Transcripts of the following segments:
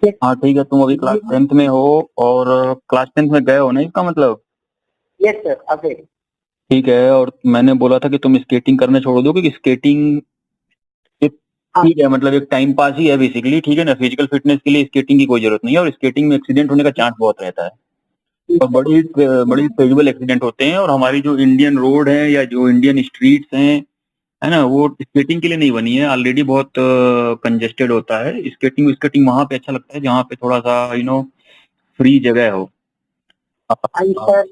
हाँ ठीक है, तुम अभी क्लास 10th में हो और क्लास 10th में गए हो ना, इसका मतलब। यस सर, अभी। ठीक है, और मैंने बोला था कि तुम स्केटिंग करना छोड़ दो, क्योंकि स्केटिंग एक हाँ। ठीक है, मतलब एक टाइम पास ही है बेसिकली, ठीक है ना। फिजिकल फिटनेस के लिए स्केटिंग की कोई जरूरत नहीं है, और स्केटिंग में एक्सीडेंट होने का चांस बहुत रहता है, और बड़ी बड़ी ट्रेजेबल एक्सीडेंट होते हैं। और हमारी जो इंडियन रोड है या जो इंडियन स्ट्रीट्स हैं, है ना, वो स्केटिंग के लिए नहीं बनी है। ऑलरेडी बहुत कंजेस्टेड होता है। स्केटिंग स्केटिंग वहां पे अच्छा लगता है जहाँ पे थोड़ा सा फ्री जगह हो। हाँ सर।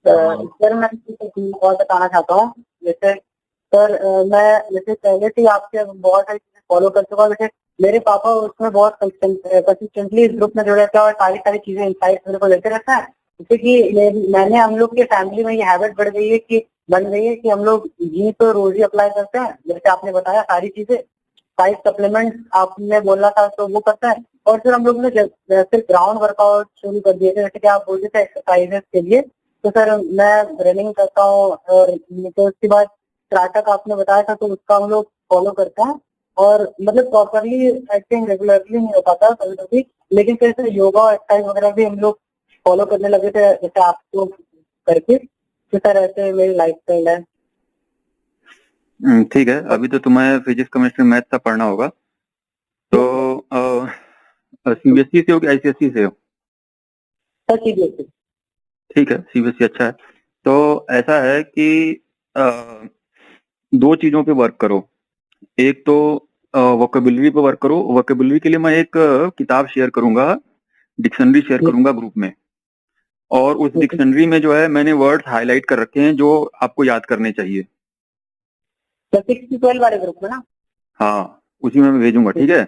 सर मैं कुछ और बताना चाहता हूँ। जैसे सर, मैं जैसे पहले से ही आपके बहुत सारी चीजें फॉलो कर चुका हूँ। जैसे मेरे पापा उसमें बहुत कंसिस्टेंटली इस ग्रुप में जुड़े रहते हैं और सारी सारी चीजें इंसाइट मेरे को लेते रहता है। जैसे कि मैंने हम लोग के फैमिली में ये हैबिट बन गई है कि हम लोग घी तो रोज ही अप्लाई करते हैं। जैसे आपने बताया सारी चीजें, साइड सप्लीमेंट आपने बोला था तो वो करता है। और फिर हम लोग ने फिर ग्राउंड वर्कआउट शुरू कर दिए थे, जैसे कि आप बोल रहे थे एक्सरसाइजेस के लिए। तो सर मैं रनिंग करता हूँ, और तो उसके बाद स्टार्टअप आपने बताया था तो उसका हम लोग फॉलो करते हैं। और मतलब प्रॉपरली आई थिंक रेगुलरली नहीं हो पाता कभी कभी, लेकिन फिर से योगा और एक्सरसाइज वगैरह भी हम लोग फॉलो करने लगे थे जैसे आपको करके। तो सर ऐसे मेरी लाइफ स्टाइल है। ठीक है, अभी तो तुम्हें फिजिक्स केमिस्ट्री मैथ का पढ़ना होगा। तो सीबीएसई से हो कि आईसीएसई से हो? Sir seriously. ठीक है, सीबीएसई अच्छा है। तो ऐसा है कि अ, दो चीजों पे वर्क करो। एक तो वोकेबुलरी पे वर्क करो। वोकेबुलरी के लिए मैं एक किताब शेयर करूंगा, डिक्शनरी शेयर करूंगा ग्रुप में। और उस डिक्शनरी में जो है मैंने वर्ड्स हाईलाइट कर रखे हैं जो आपको याद करने चाहिए। सर 6 से 12 वाले ग्रुप में ना? हाँ, उसी में मैं भेजूंगा, ठीक है।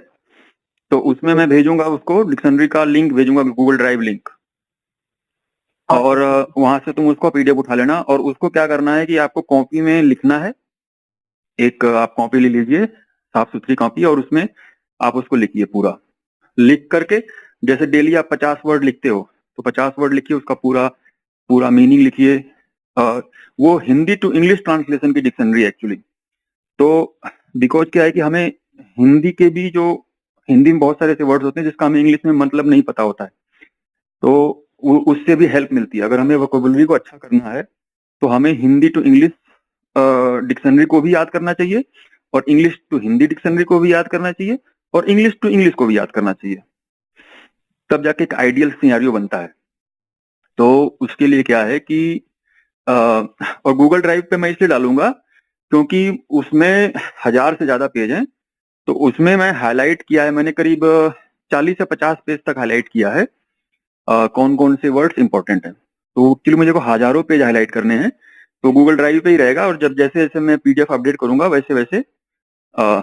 तो उसमें मैं भेजूंगा, उसको डिक्शनरी का लिंक भेजूंगा, गूगल ड्राइव लिंक। हाँ और सर। वहां से तुम उसको पीडीएफ उठा लेना, और उसको क्या करना है कि आपको कॉपी में लिखना है। एक आप कॉपी ले लीजिए, साफ सुथरी कॉपी, और उसमें आप उसको लिखिए पूरा। लिख करके, जैसे डेली आप 50 वर्ड लिखते हो, तो 50 वर्ड लिखिए, उसका पूरा पूरा मीनिंग लिखिए। वो हिंदी टू इंग्लिश ट्रांसलेशन की डिक्शनरी एक्चुअली। तो बिकॉज क्या है कि हमें हिंदी के भी जो हिंदी में बहुत सारे ऐसे वर्ड्स होते हैं जिसका हमें इंग्लिश में मतलब नहीं पता होता है। तो उससे भी हेल्प मिलती है। अगर हमें वोकेबुलरी को अच्छा करना है तो हमें हिंदी टू इंग्लिश डिक्शनरी को भी याद करना चाहिए, और इंग्लिश टू हिंदी डिक्शनरी को भी याद करना चाहिए, और इंग्लिश टू इंग्लिश को भी याद करना चाहिए। तब जाके एक आइडियल सिनेरियो बनता है। तो उसके लिए क्या है कि और गूगल ड्राइव पे मैं इसलिए डालूंगा क्योंकि उसमें 1000 से ज्यादा पेज हैं। तो उसमें मैं हाईलाइट किया है, मैंने करीब 40 से 50 पेज तक हाईलाइट किया है कौन कौन से वर्ड्स इंपॉर्टेंट हैं। तो एक्चुअली मुझे को हजारों पेज हाईलाइट करने हैं। तो गूगल ड्राइव पे ही रहेगा, और जब जैसे जैसे मैं पीडीएफ अपडेट करूंगा वैसे वैसे अ,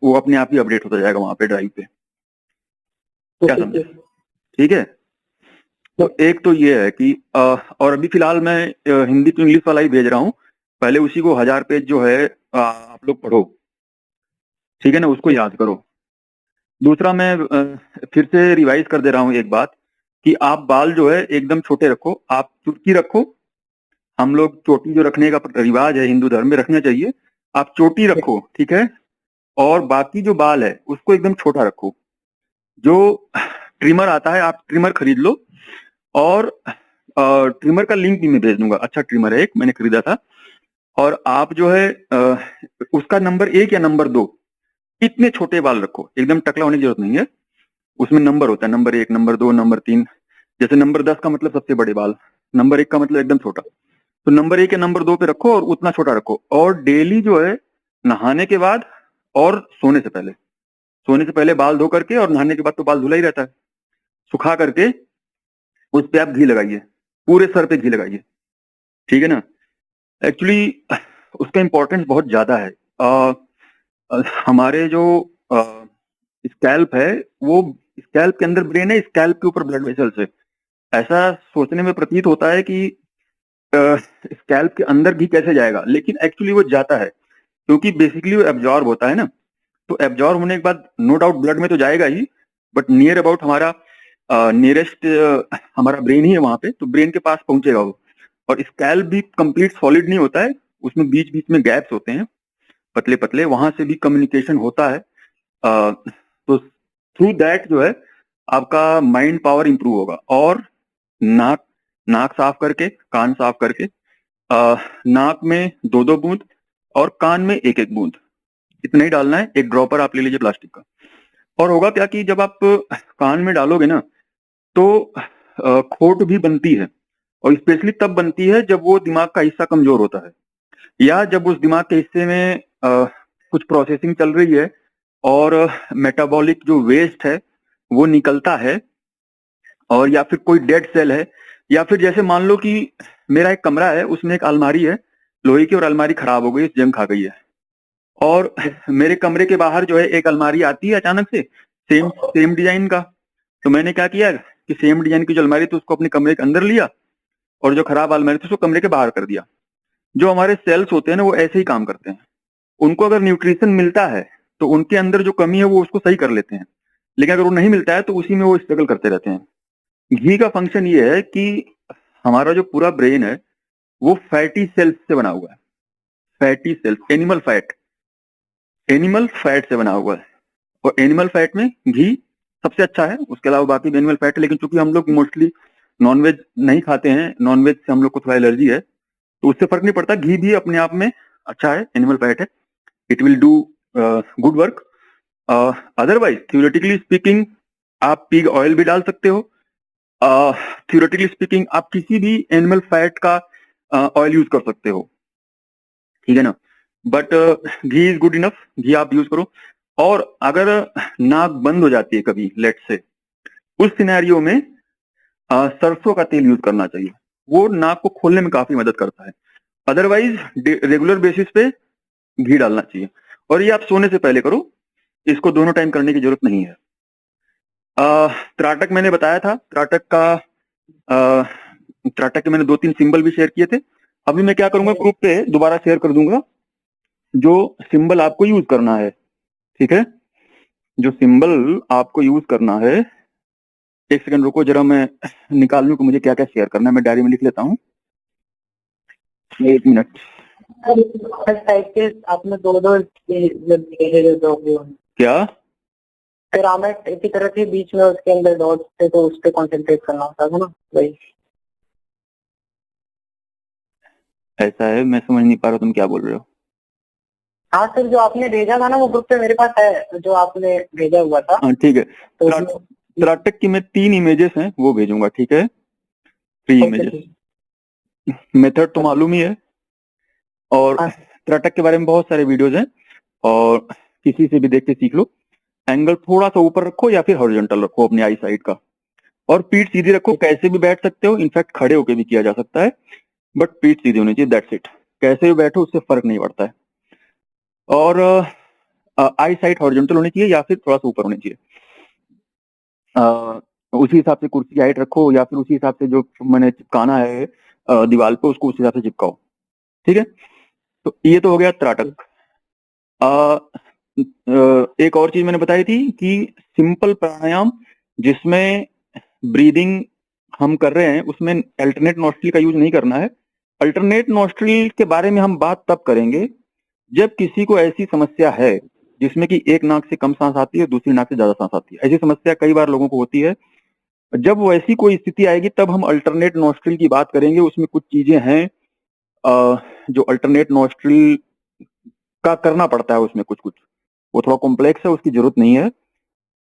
वो अपने आप ही अपडेट होता जाएगा वहां पे ड्राइव पे। क्या ओके समझे? सर। ठीक है। तो एक तो ये है कि और अभी फिलहाल मैं हिंदी टू इंग्लिश वाला ही भेज रहा हूँ। पहले उसी को 1000 पेज जो है आप लोग पढ़ो, ठीक है ना, उसको याद करो। दूसरा मैं फिर से रिवाइज कर दे रहा हूँ एक बात, कि आप बाल जो है एकदम छोटे रखो, आप चुटकी रखो। हम लोग चोटी जो रखने का रिवाज है हिंदू धर्म में, रखना चाहिए। आप चोटी रखो, ठीक है। और बाकी जो बाल है उसको एकदम छोटा रखो। जो ट्रिमर आता है, आप ट्रिमर खरीद लो। और ट्रिमर का लिंक भी मैं भेज दूंगा, अच्छा ट्रिमर है एक, मैंने खरीदा था। और आप जो है उसका नंबर 1 या नंबर 2, इतने छोटे बाल रखो, एकदम टकला होने की जरूरत नहीं है। उसमें नंबर होता है, नंबर 1, नंबर 2, नंबर 3। जैसे नंबर 10 का मतलब सबसे बड़े बाल, नंबर 1 का मतलब एकदम छोटा। तो नंबर 1 या नंबर 2 पे रखो, और उतना छोटा रखो। और डेली जो है नहाने के बाद और सोने से पहले बाल धो करके, और नहाने के बाद तो बाल धुला ही रहता है, सुखा करके उस पे आप घी लगाइए, पूरे सर पे घी लगाइए, ठीक है ना। एक्चुअली उसका इम्पोर्टेंस बहुत ज्यादा है। हमारे जो स्कैल्प है, वो स्कैल्प के अंदर ब्रेन है, स्कैल्प के ऊपर ब्लड वेसल्स है। ऐसा सोचने में प्रतीत होता है कि स्कैल्प के अंदर घी कैसे जाएगा, लेकिन एक्चुअली वो जाता है, क्योंकि बेसिकली वो एब्जॉर्ब होता है ना। तो एब्जॉर्ब होने के बाद नो डाउट ब्लड में तो जाएगा ही, बट नियर अबाउट हमारा नियरेस्ट हमारा ब्रेन ही है वहां पे, तो ब्रेन के पास पहुंचेगा वो। और स्कैल्प भी कंप्लीट सॉलिड नहीं होता है, उसमें बीच बीच में गैप्स होते हैं, पतले पतले, वहां से भी कम्युनिकेशन होता है। तो थ्रू दैट जो है आपका माइंड पावर इंप्रूव होगा। और नाक साफ करके, कान साफ करके, नाक में 2-2 बूंद और कान में 1-1 बूंद, इतना ही डालना है। एक ड्रॉपर आप ले लीजिए प्लास्टिक का। और होगा क्या कि जब आप कान में डालोगे ना तो खोट भी बनती है, और स्पेशली तब बनती है जब वो दिमाग का हिस्सा कमजोर होता है, या जब उस दिमाग के हिस्से में कुछ प्रोसेसिंग चल रही है और मेटाबॉलिक जो वेस्ट है वो निकलता है, और या फिर कोई डेड सेल है, या फिर जैसे मान लो कि मेरा एक कमरा है, उसमें एक अलमारी है लोहे की, और अलमारी खराब हो गई, जंग खा गई है, और मेरे कमरे के बाहर जो है एक अलमारी आती है अचानक से, सेम डिजाइन का। तो मैंने क्या किया कि सेम डिजाइन की जो अलमारी थी उसको अपने कमरे के अंदर लिया, और जो खराब अलमारी थी उसको कमरे के बाहर कर दिया। जो हमारे सेल्स होते हैं ना वो ऐसे ही काम करते हैं। उनको अगर न्यूट्रिशन मिलता है तो उनके अंदर जो कमी है वो उसको सही कर लेते हैं, लेकिन अगर वो नहीं मिलता है तो उसी में वो स्ट्रगल करते रहते हैं। घी का फंक्शन ये है कि हमारा जो पूरा ब्रेन है वो फैटी सेल्स से बना हुआ है। फैटी सेल्स, एनिमल फैट से बना हुआ है, और एनिमल फैट में घी सबसे अच्छा है, उसके अलावा बाकी भी एनिमल फैट है। लेकिन चूंकि हम लोग मोस्टली नॉनवेज नहीं खाते हैं, नॉनवेज से हम लोग को थोड़ा एलर्जी है, तो उससे फर्क नहीं पड़ता। घी भी अपने आप में अच्छा है, एनिमल फैट है, it will do good work. Otherwise theoretically speaking आप पिग ऑयल भी डाल सकते हो। थ्योरेटिकली स्पीकिंग आप किसी भी एनिमल फैट का ऑयल यूज कर सकते हो, ठीक है ना। But ghee is good enough, ghee आप यूज करो। और अगर नाक बंद हो जाती है कभी, लेट से, उस सिनेरियो में सरसों का तेल यूज करना चाहिए, वो नाक को खोलने में काफी मदद करता है। अदरवाइज रेगुलर बेसिस पे घी डालना चाहिए, और ये आप सोने से पहले करो, इसको दोनों टाइम करने की जरूरत नहीं है। त्राटक मैंने बताया था, त्राटक के मैंने 2-3 सिंबल भी शेयर किए थे। अभी मैं क्या करूंगा, ग्रुप पे दोबारा शेयर कर दूंगा जो सिंबल आपको यूज करना है, ठीक है। जो सिंबल आपको यूज करना है, एक सेकंड रुको जरा, मैं निकाल लूं कि मुझे क्या क्या शेयर करना है, मैं डायरी में लिख लेता हूँ, 1 मिनट। टाइप के आपने 2-2 क्या पिरामिड की तरह थी, बीच में उसके अंदर डॉट्स थे, तो उस पर कॉन्सेंट्रेट करना होता था ना, वही। ऐसा है, मैं समझ नहीं पा रहा तुम क्या बोल रहे हो। हाँ सर, जो आपने भेजा था ना वो ग्रुप पे मेरे पास है, जो आपने भेजा हुआ था। हाँ ठीक है, तो त्राटक की मैं 3 इमेजेस हैं वो भेजूंगा, ठीक है, 3 इमेजेस। मेथड तो मालूम ही है, और त्राटक के बारे में बहुत सारे वीडियोस हैं, और किसी से भी देख के सीख लो। एंगल थोड़ा सा ऊपर रखो या फिर हॉरिजॉन्टल रखो अपने आई साइड का, और पीठ सीधी रखो, कैसे भी बैठ सकते हो, इनफैक्ट खड़े होके भी किया जा सकता है, बट पीठ सीधी होनी चाहिए, दैट्स इट। कैसे भी बैठो उससे फर्क नहीं पड़ता है। और आई साइड हॉरिजॉन्टल होनी चाहिए या फिर थोड़ा सा ऊपर होनी चाहिए। उसी हिसाब से कुर्सी हाइट रखो, या फिर उसी हिसाब से जो मैंने चिपकाना है दीवार पे, उसको उसी हिसाब से चिपकाओ, ठीक है। तो ये तो हो गया त्राटक। एक और चीज मैंने बताई थी कि सिंपल प्राणायाम जिसमें ब्रीदिंग हम कर रहे हैं उसमें अल्टरनेट नॉस्ट्रिल का यूज नहीं करना है। अल्टरनेट नॉस्ट्रिल के बारे में हम बात तब करेंगे जब किसी को ऐसी समस्या है जिसमें कि एक नाक से कम सांस आती है, दूसरी नाक से ज्यादा सांस आती है। ऐसी समस्या कई बार लोगों को होती है। जब वैसी कोई स्थिति आएगी तब हम अल्टरनेट नॉस्ट्रिल की बात करेंगे। उसमें कुछ चीजें हैं जो अल्टरनेट नॉस्ट्रिल का करना पड़ता है, उसमें कुछ कुछ वो थोड़ा कॉम्प्लेक्स है, उसकी जरूरत नहीं है।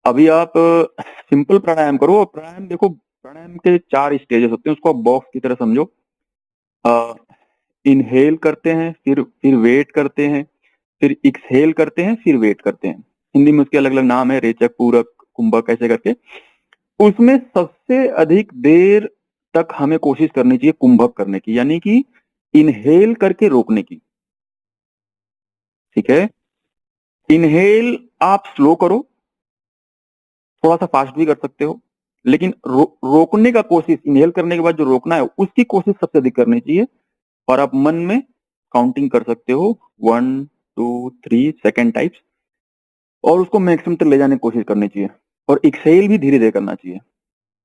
अभी आप सिंपल प्राणायाम करो। और प्राणायाम देखो, प्राणायाम के 4 स्टेजेस होते हैं, उसको आप बॉक्स की तरह समझो। इनहेल करते हैं, फिर वेट करते हैं, फिर एक्सहेल करते हैं, फिर वेट करते हैं। हिंदी में उसके अलग अलग नाम है, रेचक, पूरक, कुंभक, ऐसे करके। उसमें सबसे अधिक देर तक हमें कोशिश करनी चाहिए कुंभक करने की, यानी कि इनहेल करके रोकने की, ठीक है। इनहेल आप स्लो करो, थोड़ा सा फास्ट भी कर सकते हो, लेकिन रोकने का कोशिश, इनहेल करने के बाद जो रोकना है उसकी कोशिश सबसे अधिक करनी चाहिए। और आप मन में काउंटिंग कर सकते हो 1 2 3 सेकेंड टाइप्स, और उसको मैक्सिमम तक ले जाने की कोशिश करनी चाहिए। और एक्सेल भी धीरे धीरे करना चाहिए।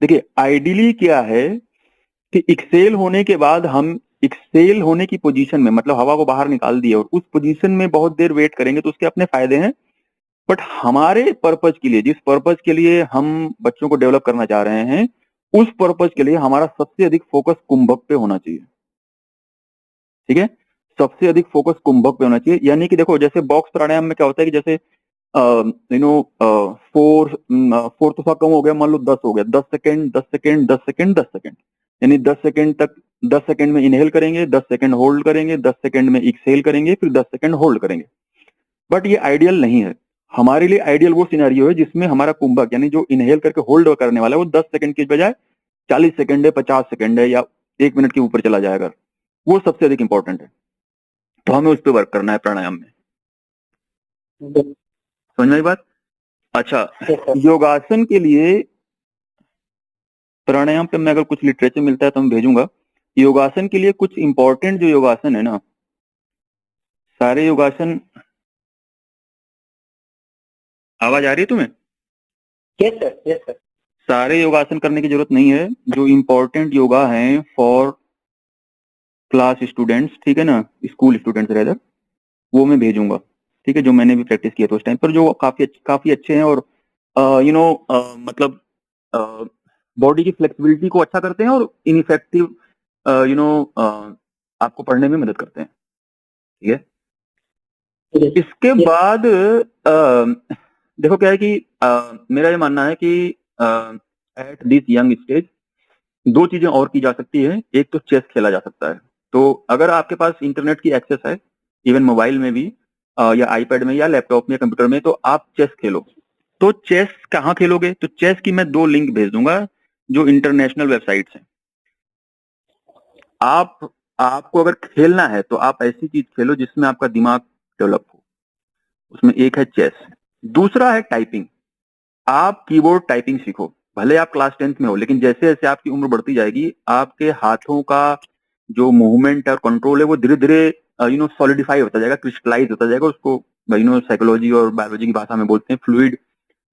देखिए आइडियली क्या है कि एक्सेल होने के बाद हम एक्सेल होने की पोजीशन में, मतलब हवा को बाहर निकाल दिए और उस पोजीशन में बहुत देर वेट करेंगे तो उसके अपने फायदे हैं, बट हमारे पर्पज के लिए, जिस पर्पज के लिए हम बच्चों को डेवलप करना चाह रहे हैं, उस पर्पज के लिए हमारा सबसे अधिक फोकस कुंभक पे होना चाहिए। ठीक है, सबसे अधिक फोकस कुंभक पे होना चाहिए। यानी कि देखो, जैसे बॉक्स प्राणायाम में क्या होता है कि जैसे फोर तो सा कम हो गया, मान लो 10 हो गया, 10 सेकेंड 10 सेकेंड 10 सेकेंड 10 सेकेंड, यानी 10 सेकेंड तक, 10 सेकेंड में इनहेल करेंगे, 10 सेकेंड होल्ड करेंगे, 10 सेकेंड में एक्सहेल करेंगे, फिर 10 सेकेंड होल्ड करेंगे। बट ये आइडियल नहीं है। हमारे लिए आइडियल वो सिनेरियो है जिसमें हमारा कुंभक, यानी जो इनहेल करके होल्ड करने वाला है, वो 10 सेकेंड की बजाय 40 सेकेंड है, 50 सेकेंड है, या 1 मिनट के ऊपर चला जाए अगर, वो सबसे अधिक इंपॉर्टेंट है। तो हमें उस पर वर्क करना है प्राणायाम में। समझ में आई बात? अच्छा, योगासन के लिए प्राणायाम पे मैं अगर कुछ लिटरेचर मिलता है तो मैं भेजूंगा। योगासन के लिए कुछ इंपॉर्टेंट जो योगासन है ना, सारे योगासन, आवाज आ रही है तुम्हें? Yes sir, yes sir. सारे योगासन करने की जरूरत नहीं है। जो इंपॉर्टेंट योगा है फॉर क्लास स्टूडेंट्स, ठीक है ना, स्कूल स्टूडेंट्स रेदर, वो मैं भेजूंगा। ठीक है, जो मैंने भी प्रैक्टिस किया था उस टाइम पर, जो काफी अच्छे हैं, और मतलब बॉडी की फ्लेक्सिबिलिटी को अच्छा करते हैं, और इनइफेक्टिव आपको पढ़ने में मदद करते हैं। ठीक है, इसके बाद देखो क्या है कि मेरा ये मानना है कि एट दिस यंग स्टेज 2 चीजें और की जा सकती है। एक तो चेस खेला जा सकता है। तो अगर आपके पास इंटरनेट की एक्सेस है, इवन मोबाइल में भी, या आईपैड में, या लैपटॉप में, कंप्यूटर में, तो आप चेस खेलो। तो चेस कहाँ खेलोगे? तो चेस की मैं 2 लिंक भेज दूंगा, जो इंटरनेशनल वेबसाइट्स हैं। आपको अगर खेलना है तो आप ऐसी चीज खेलो जिसमें आपका दिमाग डेवलप हो। उसमें एक है चेस, दूसरा है टाइपिंग। आप कीबोर्ड टाइपिंग सीखो। भले आप क्लास 10th में हो, लेकिन जैसे जैसे आपकी उम्र बढ़ती जाएगी, आपके हाथों का जो मूवमेंट और कंट्रोल है, वो धीरे धीरे सॉलिडिफाई होता जाएगा, क्रिस्टलाइज होता जाएगा। उसको साइकोलॉजी और बायोलॉजी की भाषा में बोलते हैं फ्लूइड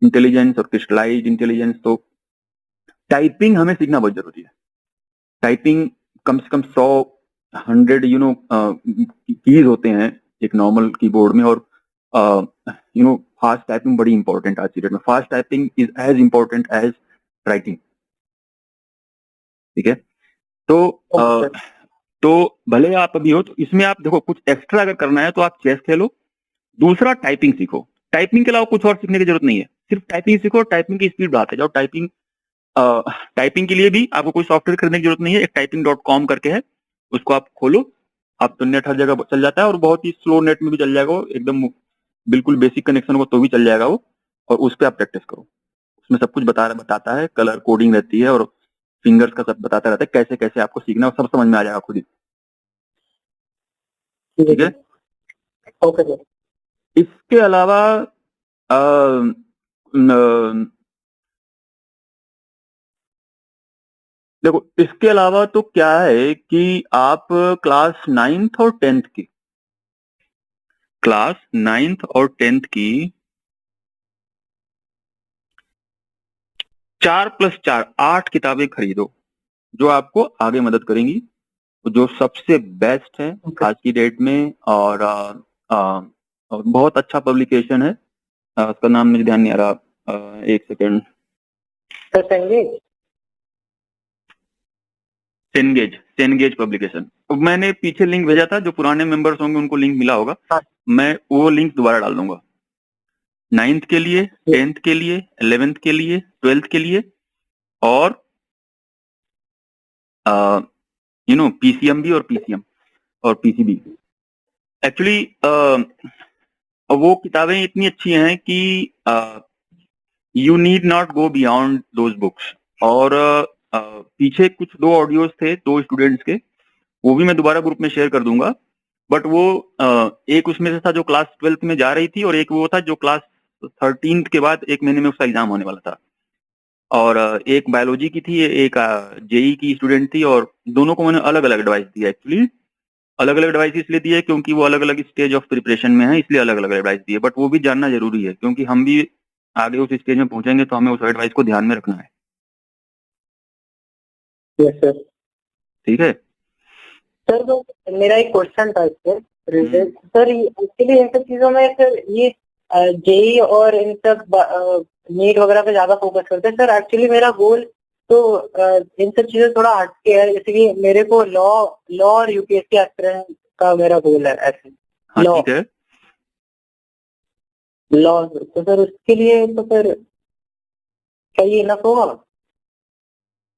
इंटेलिजेंस और क्रिस्टलाइज इंटेलिजेंस। तो टाइपिंग हमें सीखना बहुत जरूरी है। टाइपिंग कम से कम 100 कीज होते हैं एक नॉर्मल कीबोर्ड में, और फास्ट टाइपिंग बड़ी इंपॉर्टेंट आज की डेट में। Fast typing is as important as writing. ठीक है, तो भले आप अभी हो, तो इसमें आप देखो, कुछ एक्स्ट्रा अगर करना है तो आप चेस खेलो। दूसरा, टाइपिंग सीखो। टाइपिंग के अलावा कुछ और सीखने की जरूरत नहीं है, सिर्फ टाइपिंग सीखो। टाइपिंग की स्पीड बढ़ाते जाओ। टाइपिंग के लिए भी आपको कोई सॉफ्टवेयर खरीदने की जरूरत नहीं है। एक typing.com करके है, उसको आप खोलो। आप तो नेट हर जगह चल जाता है, और बहुत ही स्लो नेट में भी चल जाएगा वो, एकदम बिल्कुल बेसिक कनेक्शन हो तो भी चल जाएगा वो। और उस पर आप प्रैक्टिस करो। उसमें सब कुछ बताता है, कलर कोडिंग रहती है, और फिंगर्स का सब बताता रहता है, कैसे कैसे आपको सीखना है, सब समझ में आ जाएगा खुद ही। ठीक है, ओके सर। इसके अलावा देखो, इसके अलावा तो क्या है कि आप क्लास 9th और 10th की 4+4 8 किताबें खरीदो, जो आपको आगे मदद करेंगी, जो सबसे बेस्ट है आज की डेट में। और बहुत अच्छा पब्लिकेशन है, उसका नाम मुझे ध्यान नहीं आ रहा, एक सेकेंड। सेनगेज पब्लिकेशन। मैंने पीछे लिंक भेजा था, जो पुराने मेंबर्स होंगे उनको लिंक मिला होगा। हाँ। मैं वो लिंक दोबारा डाल दूंगा। 9th के लिए, 10th के लिए, 11th के लिए, 12th के लिए, और PCM भी, और PCM और PCB। एक्चुअली वो किताबें इतनी अच्छी हैं कि you need not go beyond those books. और पीछे कुछ 2 ऑडियोज थे 2 स्टूडेंट्स के, वो भी मैं दोबारा ग्रुप में शेयर कर दूंगा। बट वो एक उसमें से था जो क्लास 12th में जा रही थी, और एक वो था जो क्लास 13th के बाद 1 महीने में उसका एग्जाम होने वाला था। और एक बायोलॉजी की थी, एक जेई की स्टूडेंट थी, और दोनों को मैंने अलग अलग एडवाइस दी। एक्चुअली अलग अलग एडवाइस इसलिए दी है क्योंकि वो अलग अलग स्टेज ऑफ प्रिपरेशन में है, इसलिए अलग अलग एडवाइस दी है। बट वो भी जानना जरूरी है, क्योंकि हम भी आगे उस स्टेज में पहुंचेंगे, तो हमें उस एडवाइस को ध्यान में रखना है। Yes sir. ठीक है सर, तो मेरा एक क्वेश्चन था इससे रिलेटेड। सर, एक्चुअली इन सब चीजों में सर ये जेई और इन सब नीट वगैरह पे ज्यादा फोकस करते हैं सर। एक्चुअली मेरा गोल तो इन सब चीजें थोड़ा हटके है, जैसे कि मेरे को लॉ और यूपीएससी एस्पिरेंट का मेरा गोल है ऐसे। हाँ लॉ ठीक है। लॉ तो सर उसके लिए तो फिर क्या ये इनफ होगा?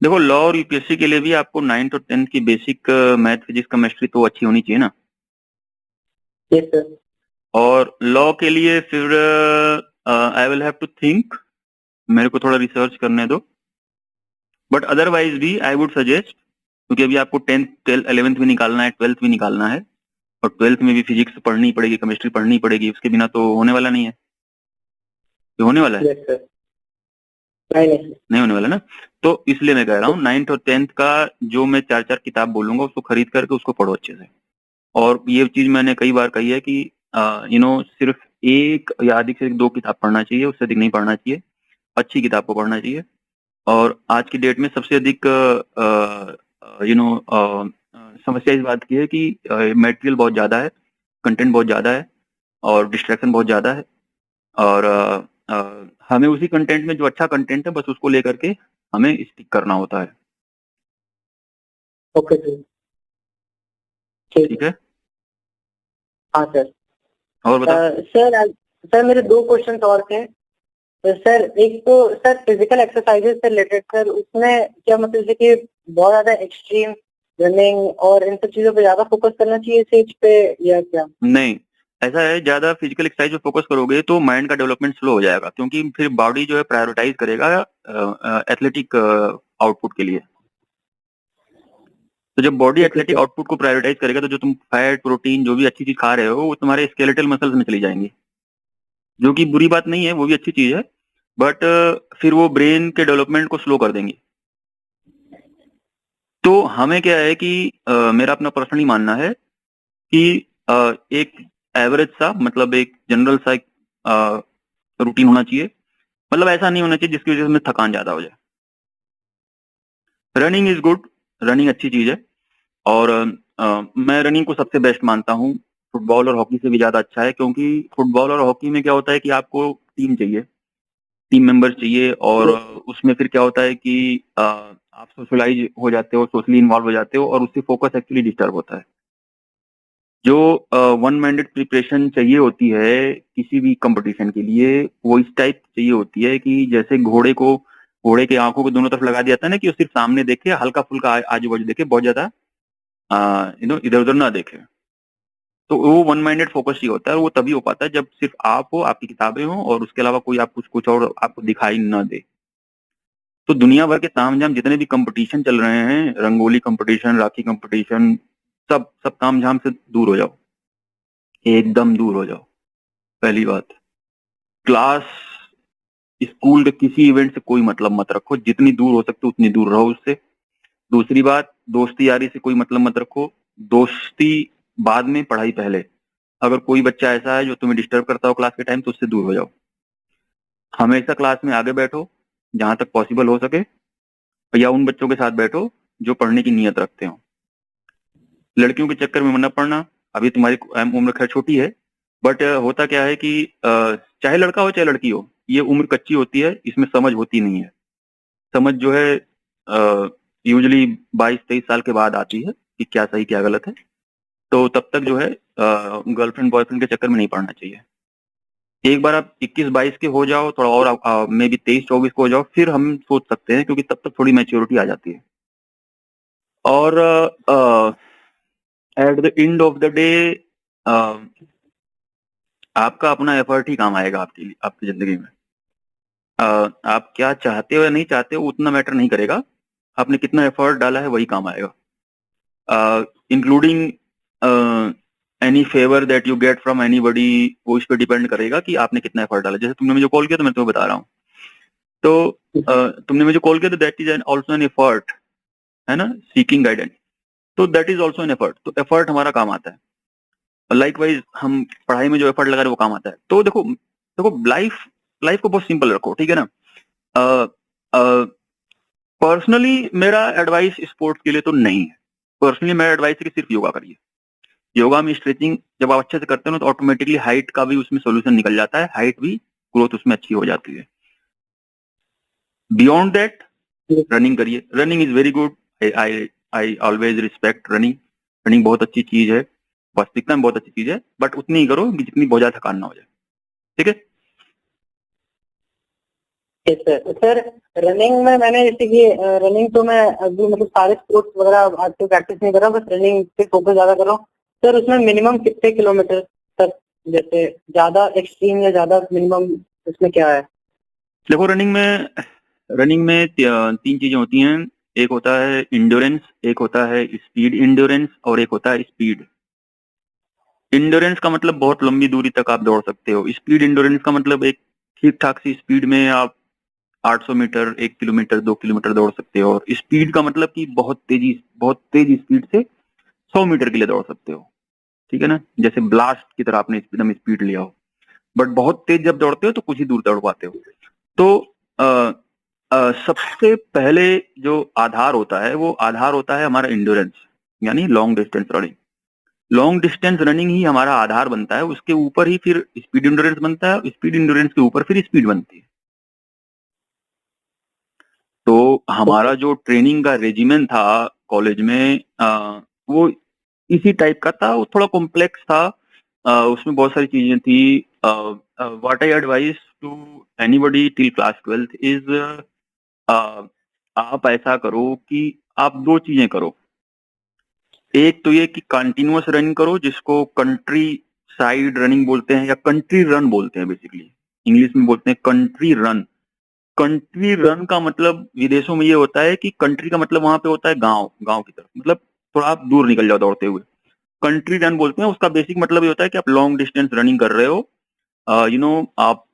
देखो लॉ और यूपीएससी के लिए भी आपको 9th और 10th की बेसिक मैथ फिजिक्स केमिस्ट्री तो अच्छी होनी चाहिए ना। Yes sir. और लॉ के लिए फिर I will have to think, मेरे को थोड़ा रिसर्च करने दो, बट अदरवाइज भी आई वुड सजेस्ट, क्योंकि अभी आपको 10th 11th भी निकालना है, 12th भी निकालना है, और 12th में भी फिजिक्स पढ़नी पड़ेगी, केमिस्ट्री पढ़नी पड़ेगी, उसके बिना तो होने वाला नहीं है। ये होने वाला है? Yes sir. नहीं नहीं होने वाला ना। तो इसलिए मैं कह रहा हूँ 9th और 10th का जो मैं 4 किताब बोलूंगा उसको खरीद करके उसको पढ़ो अच्छे से। और ये चीज मैंने कई बार कही है कि सिर्फ एक या अधिक से अधिक 2 किताब पढ़ना चाहिए, उससे अधिक नहीं पढ़ना चाहिए। अच्छी किताब को पढ़ना चाहिए। और आज की डेट में सबसे अधिक समस्या इस बात की है कि मटेरियल बहुत ज्यादा है, कंटेंट बहुत ज्यादा है, और डिस्ट्रैक्शन बहुत ज्यादा है। और हमें उसी कंटेंट में जो अच्छा कंटेंट है बस उसको लेकर के हमें स्टिक करना होता है। Okay sir. ठीक ठीक है। है। हाँ सर। और बता। सर मेरे 2 क्वेश्चन और थे। तो सर एक तो सर फिजिकल एक्सरसाइजेज से रिलेटेड सर, उसमें क्या मतलब जैसे कि बहुत ज्यादा एक्सट्रीम रनिंग और इन सब चीजों पे ज्यादा फोकस करना चाहिए इस एज पे या क्या? नहीं, ऐसा है, ज्यादा फिजिकल एक्सरसाइज पे फोकस करोगे तो माइंड का डेवलपमेंट स्लो हो जाएगा, क्योंकि फिर बॉडी जो है प्रायोरिटाइज करेगा एथलेटिक आउटपुट के लिए। तो जब बॉडी ठीक है एथलेटिक सर। आउटपुट को प्रायोरिटाइज करेगा तो जो तुम फैट प्रोटीन जो भी अच्छी चीज खा रहे हो वो तुम्हारे स्केलेटल मसल्स में चली जाएंगी, जो कि बुरी बात नहीं है, वो भी अच्छी चीज है, बट फिर वो ब्रेन के डेवलपमेंट को स्लो कर देंगी। तो हमें क्या है कि मेरा अपना पर्सनली मानना है कि एक एवरेज सा, मतलब एक जनरल सा एक रूटीन होना चाहिए। मतलब ऐसा नहीं होना चाहिए जिसकी वजह से हमें थकान ज्यादा हो जाए। रनिंग इज गुड, रनिंग अच्छी चीज है। और मैं रनिंग को सबसे बेस्ट मानता हूँ, फुटबॉल और हॉकी से भी ज्यादा अच्छा है, क्योंकि फुटबॉल और हॉकी में क्या होता है कि आपको टीम चाहिए, टीम मेंबर्स चाहिए, और उसमें फिर क्या होता है कि आप सोशलाइज हो जाते हो, सोशली इन्वॉल्व हो जाते हो, और उससे फोकस एक्चुअली डिस्टर्ब होता है। जो वन माइंडेड प्रिपरेशन चाहिए होती है किसी भी कंपटीशन के लिए, वो इस टाइप चाहिए होती है कि जैसे घोड़े के आंखों को दोनों तरफ लगा दिया जाता है ना, कि वो सिर्फ सामने देखे, हल्का फुल्का आजू बाजू देखे, बहुत ज्यादा इधर उधर ना देखे। तो वो वन माइंडेड फोकस ही होता है, और वो तभी हो पाता है जब सिर्फ आप हो, आपकी किताबें हो, और उसके अलावा कोई आप कुछ और आपको दिखाई ना दे। तो दुनिया भर के तामझाम जितने भी कंपटीशन चल रहे हैं, रंगोली कंपटीशन, राखी कंपटीशन, सब सब तामझाम से दूर हो जाओ, एकदम दूर हो जाओ। पहली बात, क्लास स्कूल के किसी इवेंट से कोई मतलब मत रखो, जितनी दूर हो सकते उतनी दूर रहो उससे। दूसरी बात, दोस्ती यारी से कोई मतलब मत रखो, दोस्ती बाद में, पढ़ाई पहले। अगर कोई बच्चा ऐसा है जो तुम्हें डिस्टर्ब करता हो क्लास के टाइम, तो उससे दूर हो जाओ। हमेशा क्लास में आगे बैठो जहां तक पॉसिबल हो सके, या उन बच्चों के साथ बैठो जो पढ़ने की नीयत रखते हो। लड़कियों के चक्कर में मत पड़ना। अभी तुम्हारी उम्र खैर छोटी है, बट होता क्या है कि चाहे लड़का हो चाहे लड़की हो, ये उम्र कच्ची होती है, इसमें समझ होती नहीं है। समझ जो है यूजुअली 22-23 साल के बाद आती है कि क्या सही क्या गलत है। तो तब तक जो है गर्लफ्रेंड बॉयफ्रेंड के चक्कर में नहीं पड़ना चाहिए। एक बार आप 21-22 के हो जाओ, थोड़ा और मे बी 23-24 को हो जाओ, फिर हम सोच सकते हैं, क्योंकि तब तक थोड़ी मैच्योरिटी आ जाती है। और at the end of the day आपका अपना एफर्ट ही काम आएगा आपके लिए, आपकी जिंदगी में। आप क्या चाहते हो या नहीं चाहते हो उतना मैटर नहीं करेगा, आपने कितना एफर्ट डाला है वही काम आएगा। Including any favour that you get from anybody, वो इस पर डिपेंड करेगा कि आपने कितना एफर्ट डाला। जैसे तुमने मुझे कॉल किया तो मैं तुम्हें बता रहा हूँ, तो तुमने मुझे कॉल किया तो that is also an effort, है ना, सीकिंग गाइडेंस। तो that is also an effort, तो एफर्ट हमारा काम आता है। लाइकवाइज हम पढ़ाई में जो एफर्ट लगा रहे हैं वो काम आता है। तो देखो देखो, लाइफ लाइफ को बहुत सिंपल रखो, ठीक है ना। पर्सनली मेरा एडवाइस स्पोर्ट्स के लिए तो नहीं है। पर्सनली मेरा एडवाइस है कि सिर्फ योगा करिए, योगा में स्ट्रेचिंग जब आप अच्छे से करते हो ना तो ऑटोमेटिकली हाइट का भी उसमें सोल्यूशन निकल जाता है, हाइट भी ग्रोथ उसमें अच्छी हो जाती है। बियॉन्ड दैट रनिंग करिए, running is very good, I always respect running, running बहुत अच्छी चीज है, वास्तविकता में बहुत अच्छी चीज है, बट उतनी ही करो कि जितनी बहुत ज्यादा थकान ना हो जाए, ठीक है। सर सर रनिंग में मैंने जैसे कि रनिंग तो मैं अभी मतलब सारे स्पोर्ट्स वगैरह आज तो प्रैक्टिस नहीं कर रहा, बस रनिंग पे फोकस ज्यादा कर रहा हूँ। सर उसमें मिनिमम कितने किलोमीटर तक, जैसे ज्यादा एक्सट्रीम या ज्यादा मिनिमम उसमें क्या है? देखो रनिंग में तीन चीजें होती हैं, एक होता है इंड्योरेंस, एक होता है स्पीड इंड्योरेंस, और एक होता है स्पीड। इंड्योरेंस का मतलब बहुत लंबी दूरी तक आप दौड़ सकते हो, स्पीड इंड्योरेंस का मतलब एक ठीक ठाक सी स्पीड में आप 800 मीटर, 1 किलोमीटर, 2 किलोमीटर दौड़ सकते हो। और स्पीड का मतलब कि बहुत तेज स्पीड से 100 मीटर के लिए दौड़ सकते हो, ठीक है ना, जैसे ब्लास्ट की तरह आपने एकदम स्पीड लिया हो। बट बहुत तेज जब दौड़ते हो तो कुछ ही दूर दौड़ पाते हो। तो सबसे पहले जो आधार होता है वो आधार होता है हमारा इंड्योरेंस, यानी long distance running. Long distance running ही हमारा आधार बनता है, उसके ऊपर ही फिर स्पीड इंड्योरेंस बनता है, स्पीड इंड्योरेंस के ऊपर फिर स्पीड बनती है। तो हमारा जो ट्रेनिंग का रेजिमेंट था कॉलेज में वो इसी टाइप का था, वो थोड़ा कॉम्प्लेक्स था, उसमें बहुत सारी चीजें थी। What I advice to anybody till class 12th is आप ऐसा करो कि आप दो चीजें करो। एक तो ये कि कंटिन्यूअस रनिंग करो, जिसको कंट्री साइड रनिंग बोलते हैं या कंट्री रन बोलते हैं, बेसिकली इंग्लिश में बोलते हैं कंट्री रन। कंट्री रन का मतलब विदेशों में ये होता है कि कंट्री का मतलब वहां पे होता है गांव, गांव की तरफ, मतलब थोड़ा आप दूर निकल जाओ दौड़ते हुए, कंट्री रन बोलते हैं। उसका बेसिक मतलब ये होता है कि आप लॉन्ग डिस्टेंस रनिंग कर रहे हो, आप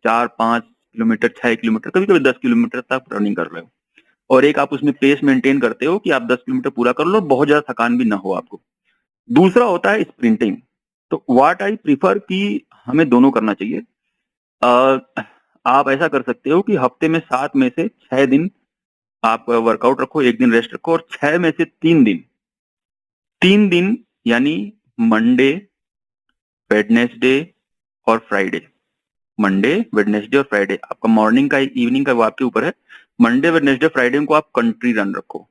4-5 किलोमीटर, 6 किलोमीटर, कभी कभी 10 किलोमीटर तक रनिंग कर रहे हो, और एक आप उसमें पेस मेंटेन करते हो कि आप 10 किलोमीटर पूरा कर लो, बहुत ज्यादा थकान भी ना हो आपको। दूसरा होता है स्प्रिंटिंग। तो व्हाट आई प्रीफर कि हमें दोनों करना चाहिए। अ, आप ऐसा कर सकते हो कि हफ्ते में 7 में से 6 दिन आप वर्कआउट रखो, एक दिन रेस्ट रखो, और 6 में से 3 दिन यानी मंडे, वेडनेसडे और फ्राइडे। मंडे, वेडनेसडे और फ्राइडे, आपका मॉर्निंग का इवनिंग का वो आपके ऊपर है। मंडे, वेडनेसडे, फ्राइडे को आप कंट्री रन रखो,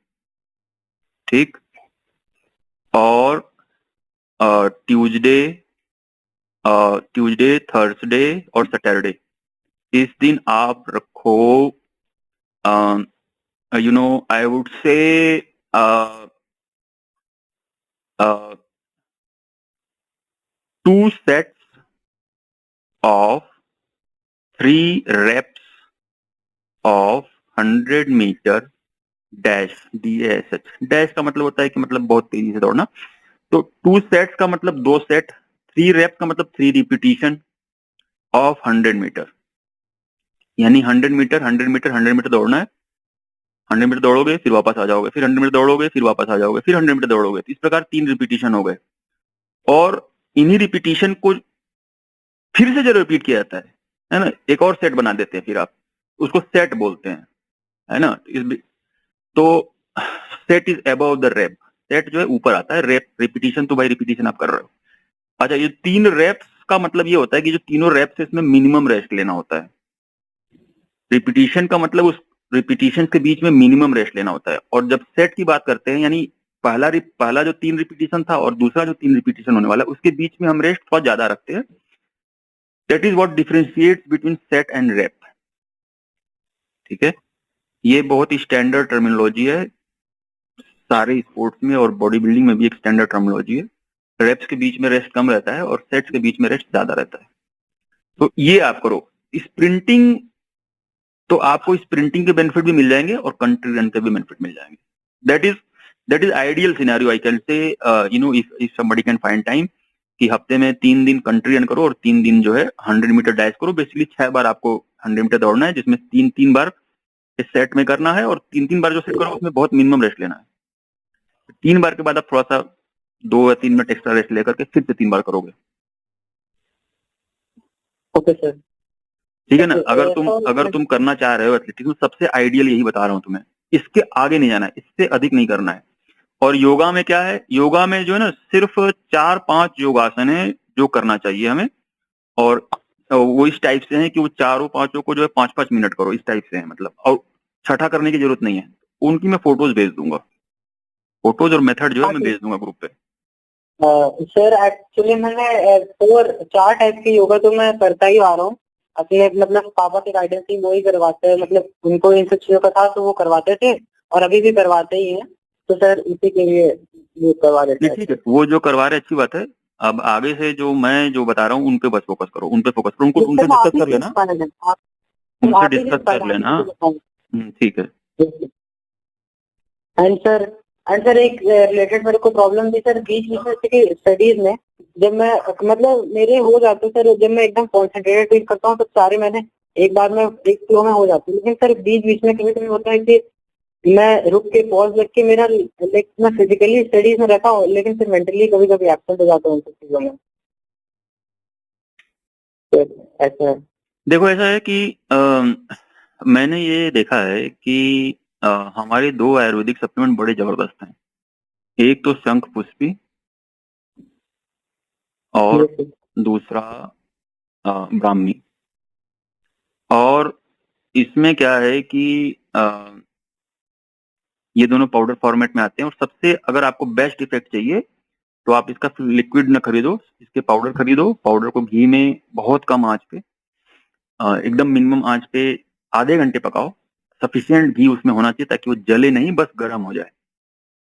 ठीक। और ट्यूसडे, थर्सडे और सैटरडे, इस दिन आप रखो, आई would say 2 sets of 3 reps of 100 metre dash, DASH। Dash का मतलब होता है कि मतलब बहुत तेजी से दौड़ना। तो 2 सेट्स का मतलब 2 सेट, 3 reps का मतलब 3 रिपीटिशन ऑफ 100 मीटर, यानी 100 मीटर, 100 मीटर, 100 मीटर दौड़ना है। 100 मीटर दौड़ोगे फिर वापस आ जाओगे, फिर 100 मीटर दौड़ोगे फिर वापस आ जाओगे, फिर 100 मीटर दौड़ोगे, इस प्रकार 3 रिपीटिशन हो गए। और इन्हीं रिपीटिशन को फिर से जब रिपीट किया जाता है ना, एक और सेट बना देते हैं, फिर आप उसको सेट बोलते हैं, है ना। तो set is above the rape, set जो है ऊपर आता है, रेप रिपीटिशन तो भाई रिपीटिशन आप कर रहे हो। अच्छा, ये 3 reps का मतलब ये होता है कि जो तीनों रेप्स है इसमें मिनिमम रेस्ट लेना होता है। रिपीटिशन का मतलब उस रिपीटिशन के बीच में मिनिमम रेस्ट लेना होता है। और जब सेट की बात करते हैं, यानी पहला जो 3 रिपीटिशन था और दूसरा जो 3 रिपीटिशन होने वाला है, उसके बीच में हम रेस्ट थोड़ा ज्यादा रखते हैं। That is what differentiates between set and rape, ठीक है। ये बहुत ही स्टैंडर्ड टर्मिनोलॉजी है, सारे स्पोर्ट्स में और बॉडी बिल्डिंग में भी एक स्टैंडर्ड टर्मिनोलॉजी है। रेप्स के बीच में रेस्ट कम रहता है और सेट्स के बीच में रेस्ट ज्यादा रहता है। तो ये आप करो। स्प्रिंटिंग, तो आपको स्प्रिंटिंग के बेनिफिट भी मिल जाएंगे और कंट्री रन के भी बेनिफिट मिल जाएंगे। That is ideal scenario, I can say, if somebody can find time कि हफ्ते में 3 दिन कंट्री रन करो और 3 दिन जो है 100 मीटर डैश करो। बेसिकली 6 बार आपको 100 मीटर दौड़ना है, जिसमें 3 बार इस सेट में करना है, और 3 बार जो सेट करो उसमें बहुत मिनिमम रेस्ट लेना है। 3 बार के बाद आप थोड़ा सा 2 या 3 मिनट एक्स्ट्रा रेस्ट लेकर के फिर से 3 बार करोगे, ओके सर। ठीक है ना। अगर तुम करना चाह रहे हो एथलेटिक्स में, सबसे आइडियल यही बता रहा हूँ तुम्हें, इसके आगे नहीं जाना है, इससे अधिक नहीं करना है। और योगा में क्या है, योगा में जो है ना सिर्फ 4-5 योगासन है जो करना चाहिए हमें, और वो इस टाइप से है कि वो चारों पांचों को जो है 5-5 मिनट करो, इस टाइप से है मतलब, और छठा करने की जरूरत नहीं है। उनकी मैं फोटोज भेज दूंगा, फोटोज और मेथड जो है हाँ मैं ठीक। भेज दूंगा ग्रुप पे। सर एक्चुअली मैंने 4 टाइप की योगा तो मैं करता ही आ रहा हूँ अपने, मतलब पापा के गाइडेंस ही वो ही करवाते हैं, मतलब उनको इन सब चीजों का था तो वो करवाते थे और अभी भी करवाते ही हैं, तो सर इसी के लिए ये करवा देते नहीं हैं ठीक सर। है, वो जो करवा रहे अच्छी बात है। अब आगे से जो मैं जो बता रहा हूँ उन पे बस फोकस करो, उन पे फोकस करो, उनको ये उनसे सर आप डिस्कस ही कर देख लेना, पाए हैं आप, सर उनसे आप ही डिस्कस देख पाए कर आप ही लेना। मुझे बताएं। ठीक है। एंड सर, एक रिलेटेड मेरे को प्रॉब्लम थी सर बीच बीच में की स्टडीज में, जब मैं मतलब मेरे हो जाते सर, जब मैं एकदम कॉन्सेंट्रेटेड फील करता हूँ तो सारे मैंने एक बार में एक फ्लो में हो जाती है, लेकिन सर बीच बीच में कभी कभी होता है कि मैं रुक के पॉज लग के मेरा लाइक मैं फिजिकली स्टडीज में रहता हूँ लेकिन फिर मेंटली कभी कभी एब्सेंट हो जाता हूँ उन सब चीजों में। तो ऐसा है। देखो ऐसा है कि मैंने ये देखा है कि हमारे 2 आयुर्वेदिक सप्लीमेंट बड़े जबरदस्त हैं। एक तो शंख पुष्पी और ये दूसरा ब्राह्मी। और इसमें क्या है कि ये दोनों पाउडर फॉर्मेट में आते हैं, और सबसे अगर आपको बेस्ट इफेक्ट चाहिए तो आप इसका लिक्विड न खरीदो, इसके पाउडर खरीदो। पाउडर को घी में बहुत कम आंच पे, एकदम मिनिमम आंच पे आधे घंटे पकाओ। सफिशिएंट घी उसमें होना चाहिए ताकि वो जले नहीं, बस गर्म हो जाए,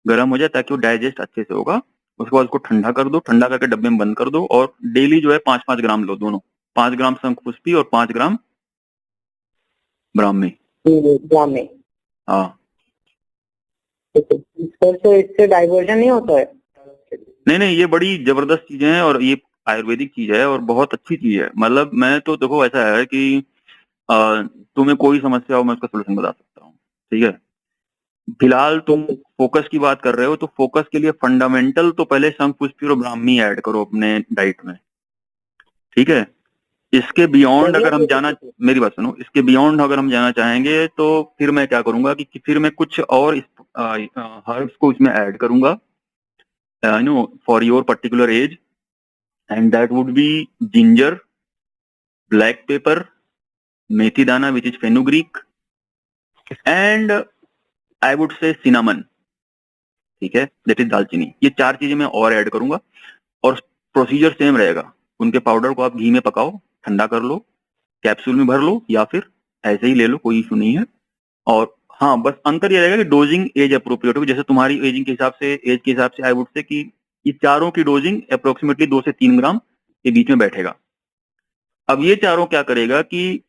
गर्म हो जाए ताकि वो डाइजेस्ट अच्छे से होगा। उसके बाद उसको ठंडा कर दो, ठंडा करके डब्बे में बंद कर दो, और डेली जो है 5-5 ग्राम लो दोनों, 5 ग्राम शंख पुष्पी और 5 ग्राम ब्राह्मी। एग्जाम में। हाँ। सर तो इससे डाइवर्जन नहीं होता है? नहीं नहीं, ये बड़ी जबरदस्त चीजें हैं, और ये आयुर्वेदिक चीज है और बहुत अच्छी चीज है। मतलब मैं तो देखो ऐसा है कि तुम्हें कोई समस्या हो मैं उसका सोल्यूशन बता सकता हूँ। ठीक है, फिलहाल तुम फोकस की बात कर रहे हो, तो फोकस के लिए फंडामेंटल तो पहले शंख पुष्पी और ब्राह्मी ऐड करो अपने डाइट में। ठीक है, इसके बियॉन्ड अगर हम जाना, मेरी बात सुनो, इसके बियॉन्ड अगर हम जाना चाहेंगे तो फिर मैं क्या करूंगा कि फिर मैं कुछ और हर्ब्स को इसमें ऐड करूंगा, you know, for your particular age, and that would be ginger, black pepper, methi dana which is fenugreek, and I would say cinnamon. ठीक है, दैट इज दालचीनी। ये 4 चीजें मैं और ऐड करूंगा, और प्रोसीजर सेम रहेगा। उनके पाउडर को आप घी में पकाओ, ठंडा कर लो, कैप्सूल में भर लो, या फिर ऐसे ही ले लो, कोई इशू नहीं है। और हाँ, बस अंतर ये रहेगा कि डोजिंग एज अप्रोप्रिएट होगी, जैसे तुम्हारी एजिंग के हिसाब से, एज के हिसाब से आई वुड से कि ये चारों की डोजिंग अप्रोक्सीमेटली 2 से 3 ग्राम के बीच में बैठेगा। अब ये चारों क्या करेगा कि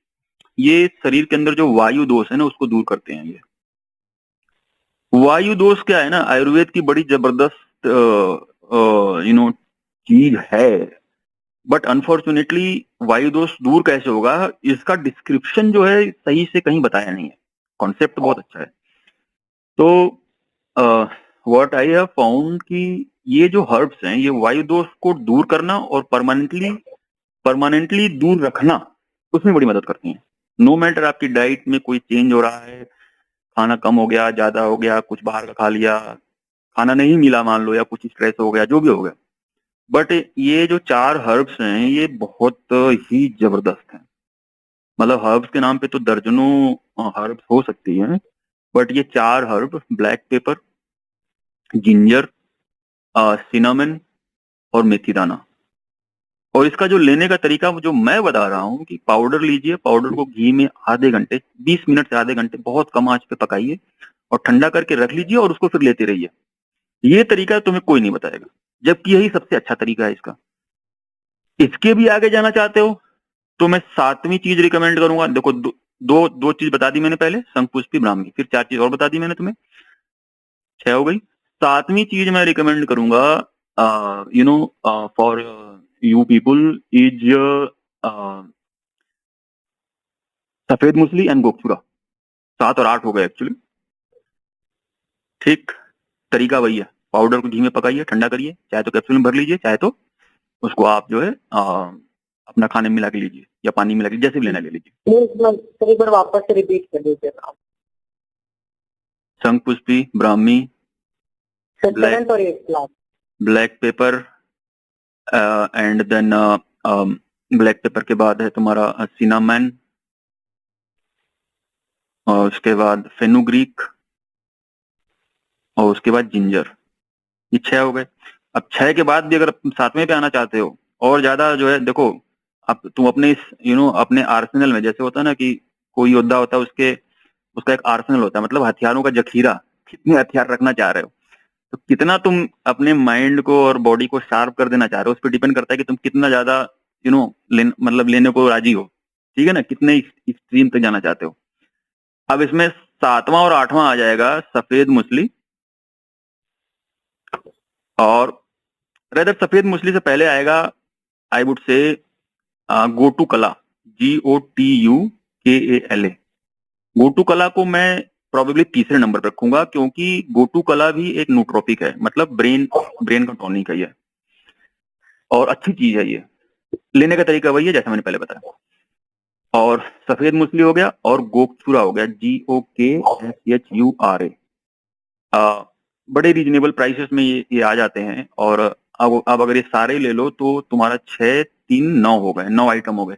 ये शरीर के अंदर जो वायु दोष है ना उसको दूर करते हैं। ये वायु दोष क्या है ना, आयुर्वेद की बड़ी जबरदस्त यू नो चीज है, बट अनफॉर्चुनेटली वायु दोष दूर कैसे होगा, इसका डिस्क्रिप्शन जो है सही से कहीं बताया नहीं है। कॉन्सेप्ट बहुत अच्छा है। तो व्हाट आई हैव फाउंड कि ये जो हर्ब्स हैं ये वायु दोष को दूर करना और परमानेंटली दूर रखना, उसमें बड़ी मदद करती हैं। नो मैटर आपकी डाइट में कोई चेंज हो रहा है, खाना कम हो गया, ज्यादा हो गया, कुछ बाहर का खा लिया, खाना नहीं मिला मान लो, या कुछ स्ट्रेस हो गया, जो भी हो गया, बट ये जो 4 हर्ब्स हैं ये बहुत ही जबरदस्त हैं। मतलब हर्ब्स के नाम पे तो दर्जनों हर्ब्स हो सकती हैं, बट ये 4 herb, black pepper, ginger, cinnamon और मेथी दाना, और इसका जो लेने का तरीका जो मैं बता रहा हूँ कि पाउडर लीजिए, पाउडर को घी में आधे घंटे, 20 मिनट से आधे घंटे बहुत कम आंच पे पकाइए, और ठंडा करके रख लीजिए, और उसको फिर लेते रहिए। ये तरीका तुम्हें कोई नहीं बताएगा, जबकि यही सबसे अच्छा तरीका है इसका। इसके भी आगे जाना चाहते हो तो मैं 7वीं चीज रिकमेंड करूंगा। देखो, दो चीज बता दी मैंने पहले, शंख पुष्पी ब्राह्मी, फिर 4 चीज और बता दी मैंने तुम्हें, 6 हो गई। 7वीं चीज मैं रिकमेंड करूंगा, you know, for you people, is सफेद मूसली एंड गोखचूरा। 7 और 8 हो गए एक्चुअली। ठीक, तरीका वही है, पाउडर को घी में पकाइए, ठंडा करिए, चाहे तो कैप्सूल में भर लीजिए, चाहे तो उसको आप जो है अपना खाने में मिला के लीजिए, या पानी मिला के, जैसे भी लेना ले लीजिए। सर एक बार वापस से रिपीट कर दीजिए आप। शंख Pushpi Brahmi, sir Black. 7th और 8th class. Black paper and then black paper के बाद है तुम्हारा सिनामन, और उसके बाद फेनुग्रीक, और उसके बाद जिंजर। ये 6 हो गए। अब 6 के बाद भी अगर तुम 7वें पे आना चाहते हो और ज्यादा जो है, देखो अब तुम अपने इस अपने आर्सेनल में, जैसे होता है ना कि कोई योद्धा होता है, उसका एक आर्सेनल होता है, मतलब हथियारों का जखीरा, कितने हथियार रखना चाह रहे हो, तो कितना तुम अपने माइंड को और बॉडी को शार्प कर देना चाह रहे हो, उस पर डिपेंड करता है कि तुम कितना ज्यादा मतलब लेने को राजी हो। ठीक है ना, कितने एक्सट्रीम तक जाना चाहते हो। अब इसमें 7वां और 8वां आ जाएगा सफेद मुसली, और रेदर सफेद मुसली से पहले आएगा, आई वुड से, गोटू कला, GOTUKALA। गोटू कला को मैं प्रोबेबली तीसरे नंबर पर रखूंगा, क्योंकि गोटू कला भी एक नूट्रोपिक है, मतलब ब्रेन का टॉनिक है ये, और अच्छी चीज है ये। लेने का तरीका वही है जैसा मैंने पहले बताया। और सफेद मुसली हो गया, और गोकचूरा हो गया, GOKSHURA। बड़े रीजनेबल प्राइसेस में ये आ जाते हैं। और अब अगर ये सारे ले लो तो तुम्हारा 6, 3, 9 हो गए, 9 आइटम हो गए।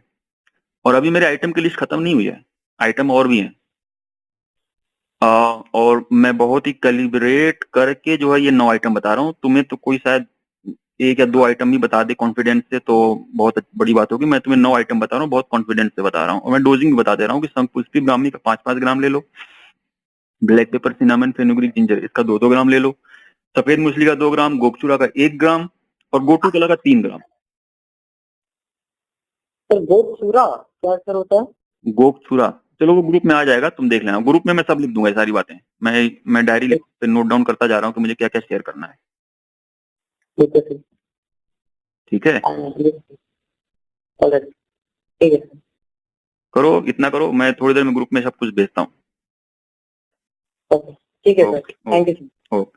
और अभी मेरे आइटम की लिस्ट खत्म नहीं हुई है, आइटम और भी हैं। और मैं बहुत ही कैलिब्रेट करके जो है ये 9 आइटम बता रहा हूँ। तुम्हें तो कोई शायद 1 या 2 आइटम ही बता दे कॉन्फिडेंस से, तो बहुत बड़ी बात होगी। मैं तुम्हें 9 आइटम बता रहा हूँ, बहुत कॉन्फिडेंस से बता रहा हूँ। और मैं डोजिंग भी बता दे रहा हूँ कि शंखपुष्पी ब्राह्मी का 5-5 ग्राम ले लो, black pepper, cinnamon, fenugreek, ginger इसका 2-2 ग्राम ले लो, सफेद मुसली का 2 ग्राम, गोकचूरा का 1 ग्राम, और गोटू कला का 3 ग्राम। सर गोकचूरा क्या सर होता है? गोकचूरा, चलो वो ग्रुप में आ जाएगा, तुम देख लेना। ग्रुप में मैं सब लिख दूंगा ये सारी बातें। मैं डायरी पे नोट डाउन करता जा रहा हूँ कि मुझे क्या क्या शेयर करना है। ठीक है सर। ठीक है, ठीक है सर। करो इतना करो, मैं थोड़ी देर में ग्रुप में सब कुछ भेजता हूँ। ठीक है sir, okay, thank you sir. Okay.